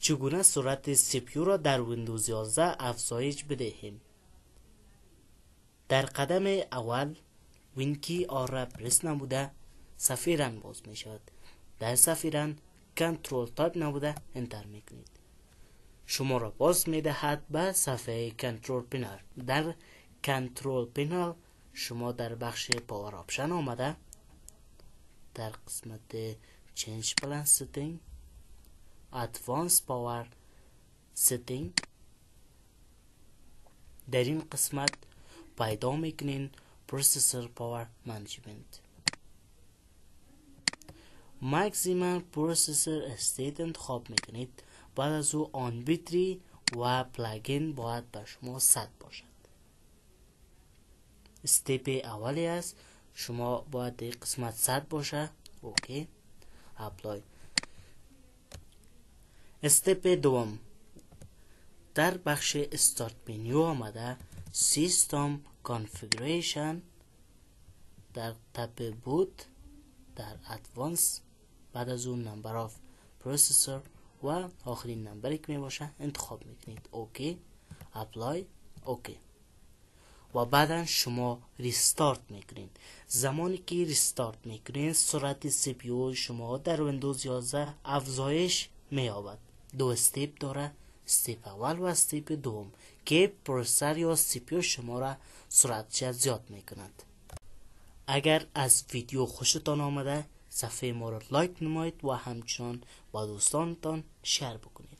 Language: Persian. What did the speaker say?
چگونه سرعت CPU را در ویندوز 11 افزایش بدهیم؟ در قدم اول وین کی آر را پرس نموده صفحه رن باز می شود. در صفحه رن کنترل تایپ نموده انتر می کنید. شما را باز می دهد به صفحه کنترل پینل. در کنترل پینل شما در بخش پاور آپشن آمده در قسمت چنج پلان ستینگ ادوانس پاور ستینگ در این قسمت پیدا میکنین پروسسور پاور منیجمنت. ماکسیمم پروسسور استیت انتخاب میکنید. بعد از او آن بیتری و پلاگین باید به شما 100 باشد. استپ اولی است. شما باید در قسمت 100 باشه. اوکی اپلای. استپ دوم در بخش استارت منیو آمده سیستم کانفیگوریشن در تپ بوت در ادوانس بعد از اون نمبر آف پروسسور و آخرین نمبری که می باشه انتخاب میکنید. اوکی اپلای اوکی و بعدا شما ریستارت میکنید. زمانی که ریستارت میکنید سرعت سی پی یو شما در ویندوز 11 افزایش مییابد. دو استپ داره، استپ اول و استپ دوم که پروسسور یا سی پی یو شما را سرعتش زیاد میکند. اگر از ویدیو خوشتان آمده صفحه ما را لایک نمایید و همچنان با دوستانتان شیر بکنید.